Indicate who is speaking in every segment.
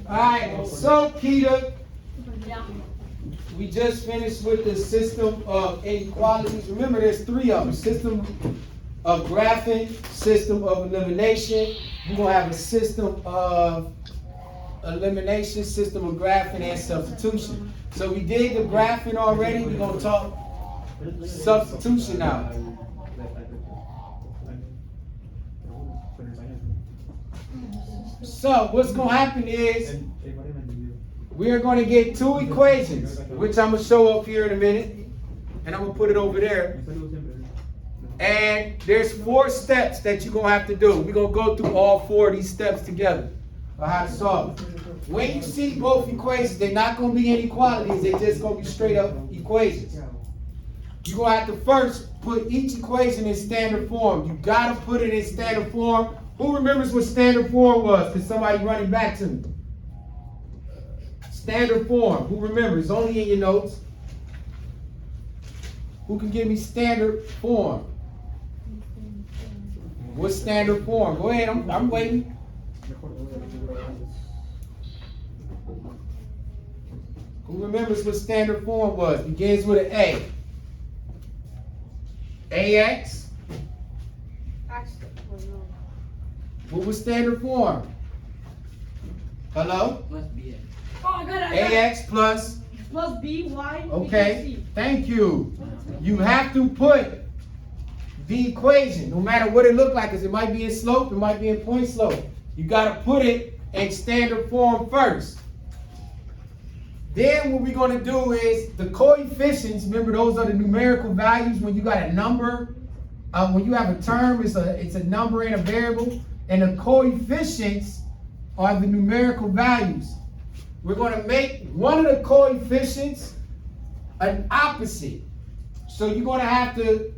Speaker 1: Alright, so Peter,
Speaker 2: Yeah.
Speaker 1: we just finished with the system of inequalities. Remember, there's three of them: system of graphing, system of elimination. We're gonna have a system of elimination, system of graphing, and substitution. So we did the graphing already. We're gonna talk substitution now. So what's gonna happen is we're gonna get two equations, which I'm gonna show up here in a minute, and I'm gonna put it over there. And there's 4 steps that you're gonna have to do. We're gonna go through all 4 of these steps together on how to solve it. When you see both equations, they're not gonna be inequalities, they're just gonna be straight up equations. You're gonna have to first put each equation in standard form. You gotta put it in standard form. Who remembers what standard form was? Can somebody run it back to me? Standard form. Who remembers? Only in your notes. Who can give me standard form? What's standard form? Go ahead, I'm waiting. Who remembers what standard form was? Begins with an A. AX. What was standard form? Hello?
Speaker 2: Oh, I got it.
Speaker 1: AX plus.
Speaker 2: Plus BY.
Speaker 1: Okay, thank you. You have to put the equation, no matter what it looked like, because it might be in slope, it might be in point slope. You got to put it in standard form first. Then what we're going to do is the coefficients. Remember, those are the numerical values. When you got a number, when you have a term, it's a number and a variable, and the coefficients are the numerical values. We're going to make one of the coefficients an opposite. So you're going to have to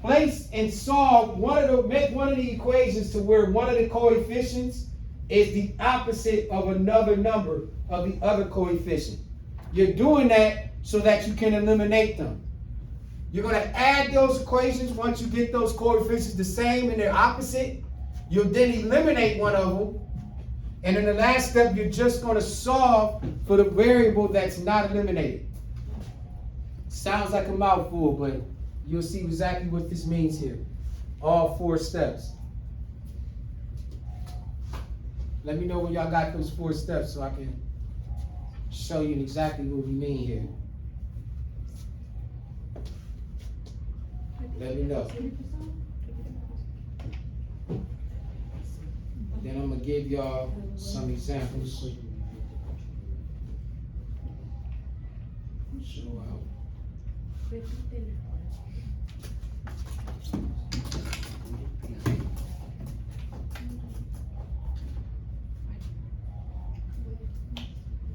Speaker 1: place and solve make one of the equations to where one of the coefficients is the opposite of another number of the other coefficient. You're doing that so that you can eliminate them. You're going to add those equations. Once you get those coefficients the same and they're opposite, you'll then eliminate one of them. And in the last step, you're just going to solve for the variable that's not eliminated. Sounds like a mouthful, but you'll see exactly what this means here. All 4 steps. Let me know when y'all got those 4 steps so I can show you exactly what we mean here. Let me know. Then I'm going to give y'all some examples. Show out.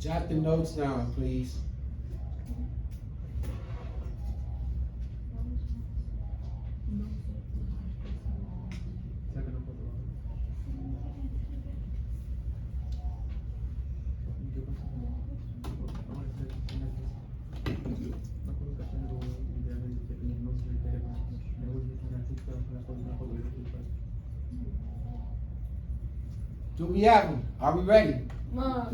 Speaker 1: Jot the notes down, please. Do we have them? Are we ready?
Speaker 2: No.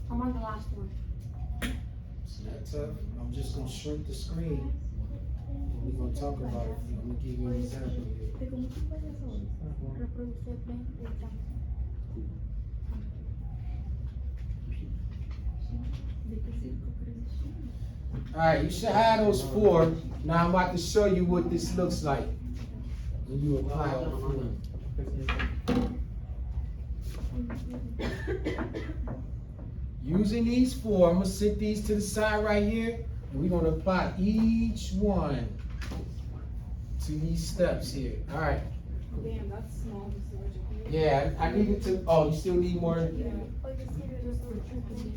Speaker 2: I'm on the last one.
Speaker 1: It's not tough. I'm just going to shrink the screen. And we're going to talk about it. I'm going to give you an example here. Alright, you should have those 4. Now I'm about to show you what this looks like when you apply all 4. Using these 4, I'm going to sit these to the side right here, and we're going to apply each one to these steps here. All right.
Speaker 3: Damn, that's small.
Speaker 1: Yeah, I needed to. Oh, you still need more?
Speaker 3: Yeah.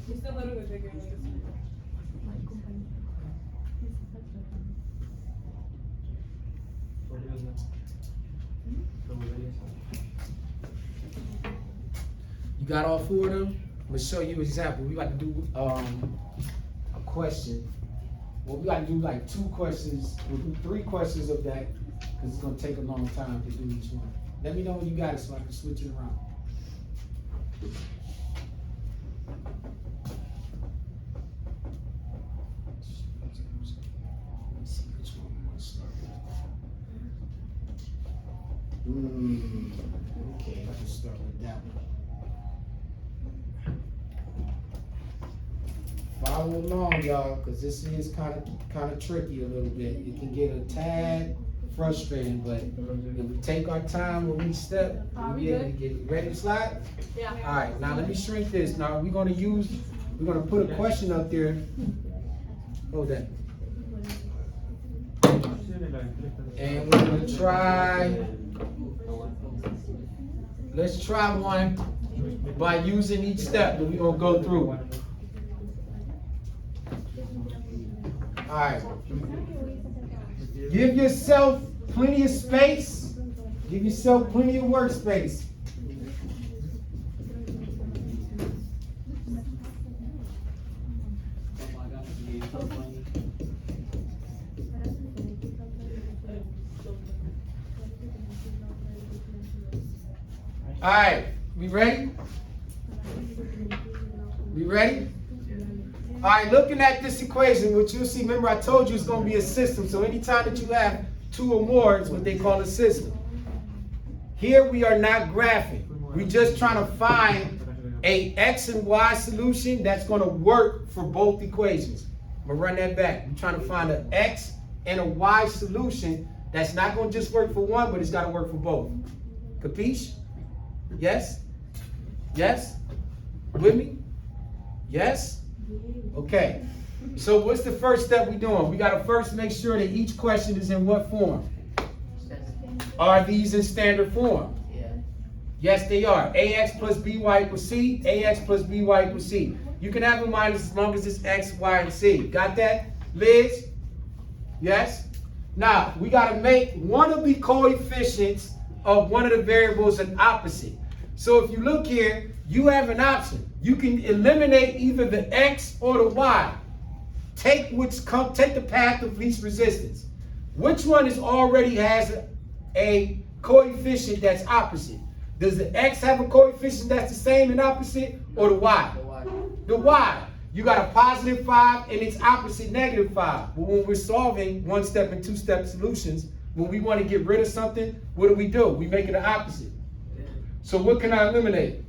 Speaker 3: Just a little bit bigger.
Speaker 1: You got all 4 of them? I'm gonna show you an example. We got to do a question. Well, we got to do like 2 questions. We'll do 3 questions of that because it's gonna take a long time to do each one. Let me know when you got it so I can switch it around. Let's see which one we want to start with. Okay, let's start with that one. Follow along, y'all, because this is kind of tricky a little bit. It can get a tad frustrating, but if we take our time with each step, we'll be able to get it. Ready to slide?
Speaker 2: Yeah.
Speaker 1: All right, now let me shrink this. Now we're gonna put a question up there. Hold that. And we're gonna try, let's try one by using each step that we're gonna go through. All right. Give yourself plenty of space. Give yourself plenty of workspace. All right, we ready? We ready? All right, looking at this equation, what you'll see, remember I told you it's going to be a system. So anytime that you have 2 or more, it's what they call a system. Here we are not graphing. We're just trying to find a X and Y solution that's going to work for both equations. I'm going to run that back. We're trying to find an X and a Y solution that's not going to just work for one, but it's got to work for both. Capiche? Yes? Yes? With me? Yes? Okay. So what's the first step we doing? We got to first make sure that each question is in what form? Are these in standard form?
Speaker 4: Yeah.
Speaker 1: Yes, they are. AX plus BY equals C. AX plus BY equals C. You can have a minus as long as it's X, Y, and C. Got that, Liz? Yes? Now, we got to make one of the coefficients of one of the variables an opposite. So if you look here, you have an option. You can eliminate either the X or the Y. Take the path of least resistance. Which one already has a coefficient that's opposite? Does the X have a coefficient that's the same and opposite, or the Y?
Speaker 4: The Y.
Speaker 1: The Y. You got a positive 5 and its opposite negative 5. But when we're solving 1-step and 2-step solutions, when we want to get rid of something, what do? We make it the opposite. So what can I eliminate?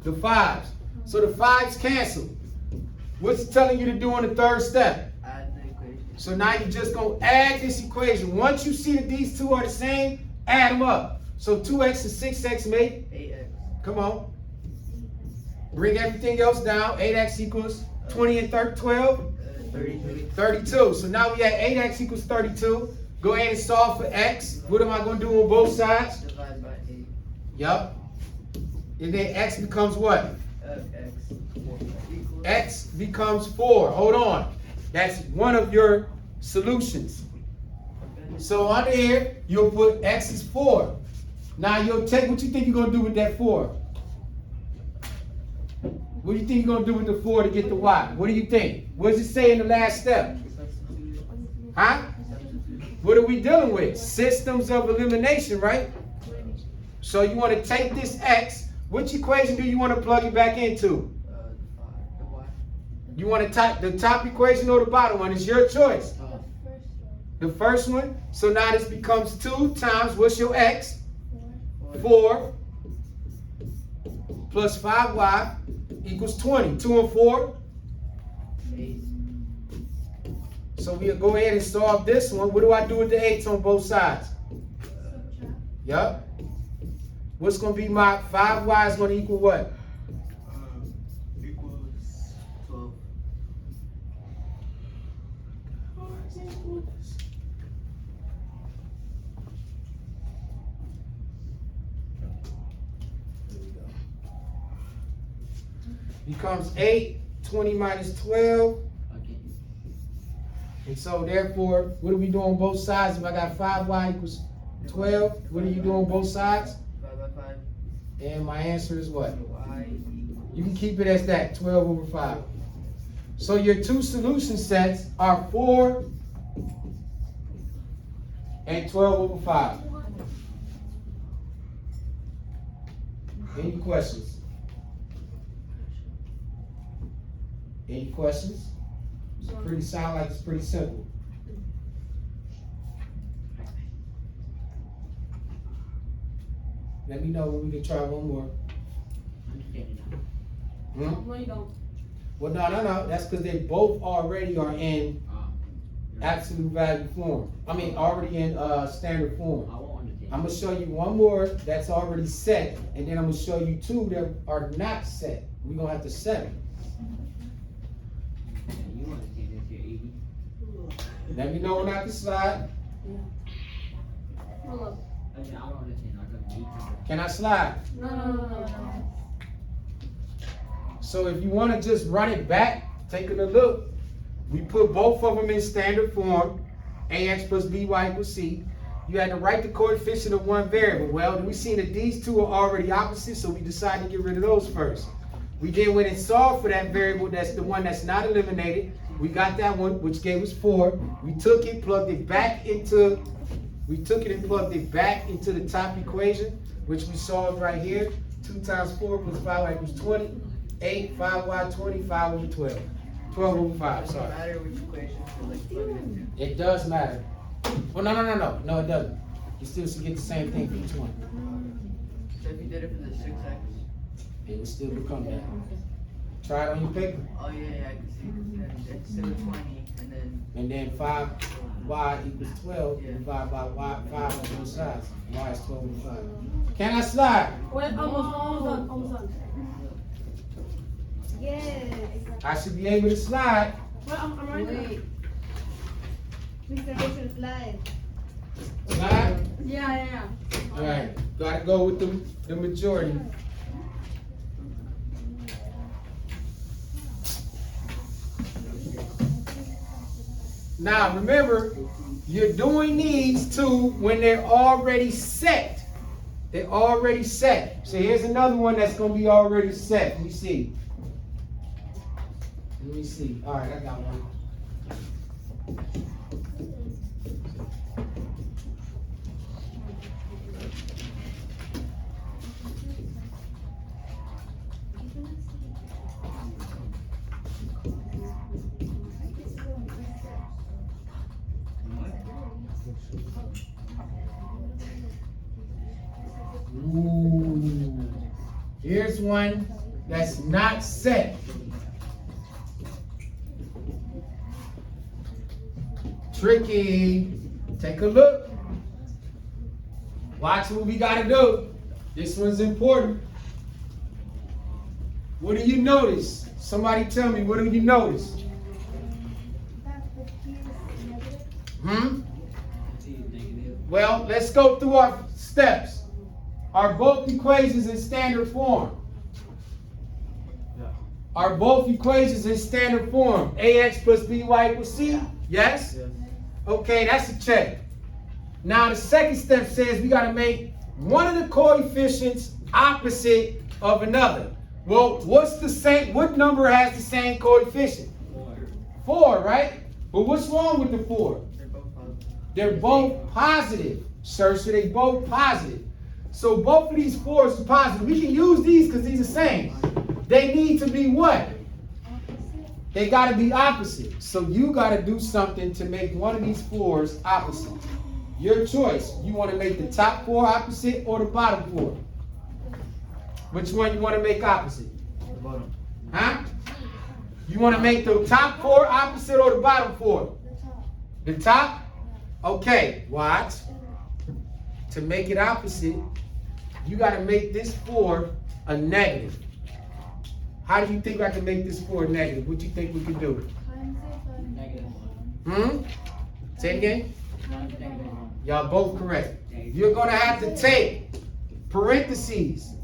Speaker 1: The 5s. So the 5s cancel. What's it telling you to do on the 3rd step?
Speaker 4: Add the equation.
Speaker 1: So now you're just going to add this equation. Once you see that these 2 are the same, add them up. So 2x and 6x make?
Speaker 4: 8x.
Speaker 1: Come on. Bring everything else down. 8x equals 20 and 12?
Speaker 4: 32.
Speaker 1: 32. So now we have 8x equals 32. Go ahead and solve for x. What am I going to do on both sides?
Speaker 4: Divide by 8.
Speaker 1: Yup. And then x becomes what?
Speaker 4: X. Equals.
Speaker 1: X becomes 4. Hold on. That's one of your solutions. So under here, you'll put x is 4. Now you'll take, what you think you're going to do with that 4? What do you think you're going to do with the 4 to get the y? What do you think? What does it say in the last step? Huh? What are we dealing with? Systems of elimination, right? So you want to take this x. Which equation do you want to plug it back into?
Speaker 4: The Y.
Speaker 1: You want to type the top equation or the bottom one? It's your choice. The first one. So now this becomes 2 times, what's your x? 4 plus 5y equals 20. 2 and 4.
Speaker 4: 8.
Speaker 1: So we'll go ahead and solve this one. What do I do with the 8s on both sides? Yup. What's going to be my 5y is going to equal what?
Speaker 4: Equals 12.
Speaker 1: Becomes 8, 20 minus 12. And so therefore, what do we do on both sides? If I got 5y equals 12, what do you do on both sides?
Speaker 4: 5 by 5.
Speaker 1: And my answer is what?
Speaker 4: The y equals.
Speaker 1: You can keep it as that, 12 over 5. So your two solution sets are 4 and 12 over 5. Any questions? Any questions? It's sound like it's pretty simple. Let me know when we can try one more. Hmm?
Speaker 2: No, you don't.
Speaker 1: Well, no. That's because they both already are in absolute value form. I mean, already in standard form. I'm going to show you one more that's already set, and then I'm going to show you two that are not set. We're going to have to set them. Let me know when I can slide.
Speaker 2: Hold up.
Speaker 1: Can I slide?
Speaker 2: No.
Speaker 1: So if you want to just run it back, taking a look, we put both of them in standard form, ax plus by equals c. You had to write the coefficient of one variable. Well, we seen that these two are already opposite, so we decided to get rid of those first. We then went and solved for that variable, that's the one that's not eliminated. We got that one, which gave us 4. We took it, plugged it back into, the top equation, which we solved right here. 2 times 4 plus 5 equals 20. 8, 5y 20, 5 over 12. 12 over 5,
Speaker 4: Does it
Speaker 1: sorry.
Speaker 4: matter which equation to like plug it into?
Speaker 1: It does matter. Well, no, it doesn't. You still should get the same thing for each one.
Speaker 4: So if you did it for the 6x.
Speaker 1: It will still become that. Try it on your paper.
Speaker 4: Oh yeah, I can see. Then instead of 20,
Speaker 1: And then 5y equals 12,
Speaker 4: Yeah.
Speaker 1: divided by y, 5 on both sides. Y is 12 over 5. Can I slide?
Speaker 2: Wait, almost done.
Speaker 3: Yes.
Speaker 1: I should be able to slide.
Speaker 2: Wait, I'm right there.
Speaker 3: Wait. Mr. Rachel slide.
Speaker 1: Slide?
Speaker 2: Yeah.
Speaker 1: All right. Gotta go with the majority. Now remember, you're doing these two when they're already set. They're already set. So here's another one that's going to be already set. Let me see. All right, I got one. Ooh. Here's one that's not set. Tricky. Take a look. Watch what we gotta do. This one's important. What do you notice? Somebody tell me, what do you notice? Well, let's go through our steps. Are both equations in standard form? Are both equations in standard form? Ax plus by equals c? Yes? Okay, that's a check. Now the second step says we got to make one of the coefficients opposite of another. Well, what's the same? What number has the same coefficient? 4, right? But what's wrong with the 4?
Speaker 4: They're both positive.
Speaker 1: They're both positive, sir. So they both positive. So both of these 4s are positive. We can use these because these are the same. They need to be what? They got to be opposite. So you got to do something to make one of these 4s opposite. Your choice. You want to make the top 4 opposite or the bottom 4? Which one you want to make opposite?
Speaker 4: The bottom.
Speaker 1: Huh? You want to make the top 4 opposite or the bottom 4? The top? Okay, watch. To make it opposite, you got to make this 4 a negative. How do you think I can make this 4 a negative? What do you think we can do? Say it again? Y'all both correct. You're going to have to take parentheses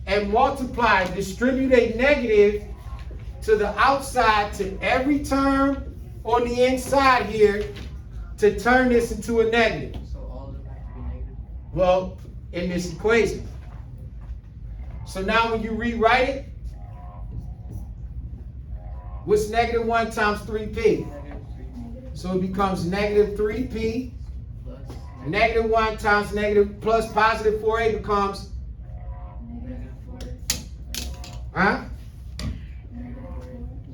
Speaker 1: and multiply, distribute a negative to the outside to every term on the inside here to turn this into a negative.
Speaker 4: So all of them have to be negative?
Speaker 1: Well, in this equation. So now when you rewrite it, what's negative 1 times 3p?
Speaker 4: Negative 3
Speaker 1: So it becomes negative 3p.
Speaker 4: plus
Speaker 1: Negative 1 times negative plus positive 4a becomes,
Speaker 4: negative 4.
Speaker 1: huh?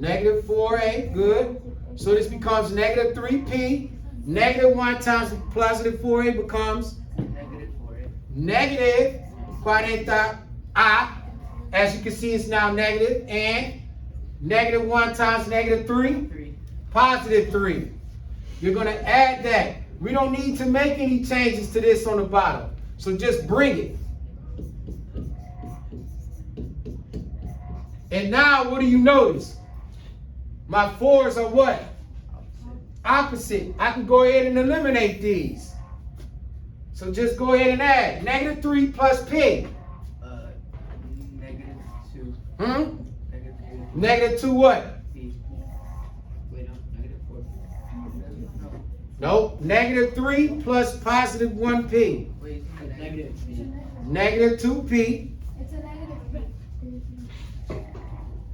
Speaker 1: Negative 4a, good. So this becomes negative 3p. Negative 1 times positive 4a becomes
Speaker 4: Negative 4.
Speaker 1: negative 40a. As you can see, it's now negative. And negative 1 times negative 3,
Speaker 4: 3.
Speaker 1: positive 3. You're going to add that. We don't need to make any changes to this on the bottom. So just bring it. And now, what do you notice? My 4s are what? Opposite. I can go ahead and eliminate these. So just go ahead and add. Negative 3 plus p.
Speaker 4: Negative 2.
Speaker 1: Hmm?
Speaker 4: Negative 2.
Speaker 1: Negative 2 what?
Speaker 4: P. Wait, no. Negative 4. No.
Speaker 1: Nope. Negative 3 plus positive 1p.
Speaker 4: Wait, negative P.
Speaker 1: Negative 2p.
Speaker 3: It's a negative p.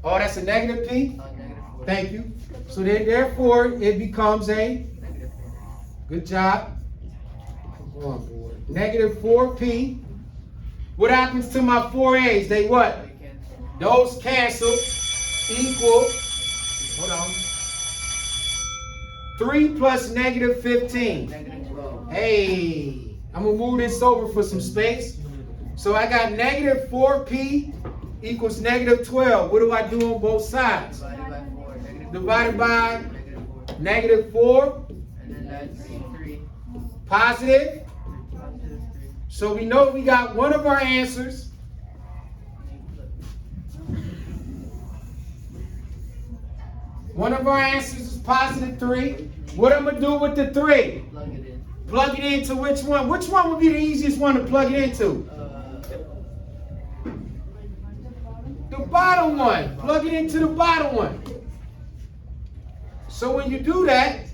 Speaker 1: Oh, that's a negative p?
Speaker 4: Negative 4.
Speaker 1: Thank you. So then, therefore, it becomes a,
Speaker 4: Negative 4.
Speaker 1: good job. Come on, boy. Negative 4p. What happens to my 4a's? They what?
Speaker 4: We cancel.
Speaker 1: Those cancel. Equal, hold on. 3 plus negative 15.
Speaker 4: Negative 12.
Speaker 1: Hey, I'm gonna move this over for some space. So I got negative 4p equals negative 12. What do I do on both sides?
Speaker 4: Divided by 4. Negative
Speaker 1: Divided by negative
Speaker 4: 4.
Speaker 1: 4,
Speaker 4: And then that's 3.
Speaker 1: positive.
Speaker 4: Positive 3.
Speaker 1: So we know we got one of our answers. One of our answers is positive 3. What I'm gonna do with the 3?
Speaker 4: Plug it in.
Speaker 1: Plug it into which one? Which one would be the easiest one to plug it into? The bottom one. Plug it into the bottom one. So when you do that,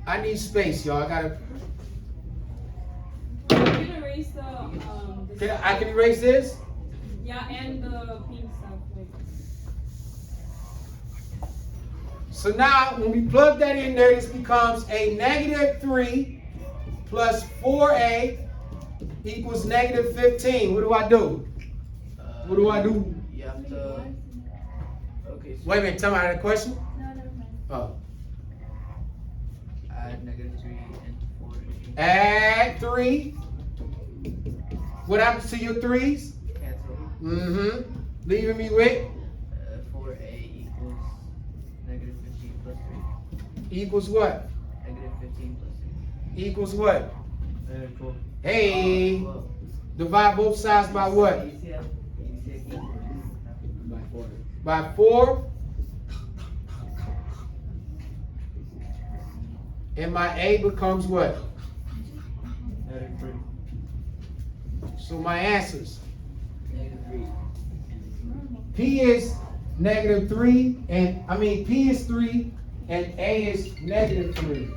Speaker 1: I need space, y'all.
Speaker 2: You can erase the
Speaker 1: I can erase this?
Speaker 2: yeah, and the pink stuff. Like.
Speaker 1: So now when we plug that in there, this becomes a negative 3 plus 4a equals negative 15. What do I do? What do I do?
Speaker 4: You have to. Okay. So
Speaker 1: Wait a minute, tell me, I had a question?
Speaker 3: No, never mind.
Speaker 1: Oh.
Speaker 4: add negative 3 and 4.
Speaker 1: Add 3. What happens to your 3s?
Speaker 4: Cancel.
Speaker 1: Mm-hmm. Leaving me with
Speaker 4: 4a equals negative 15 plus 3.
Speaker 1: equals what?
Speaker 4: Negative 15 plus 3.
Speaker 1: Equals what?
Speaker 4: Negative 12.
Speaker 1: Hey.
Speaker 4: Well,
Speaker 1: Divide both sides by what?
Speaker 4: you see equals. By 4.
Speaker 1: By 4. And my A becomes what?
Speaker 4: Negative 3.
Speaker 1: So my answers.
Speaker 4: Negative 3.
Speaker 1: P is negative 3, and P is 3, and A is negative 3.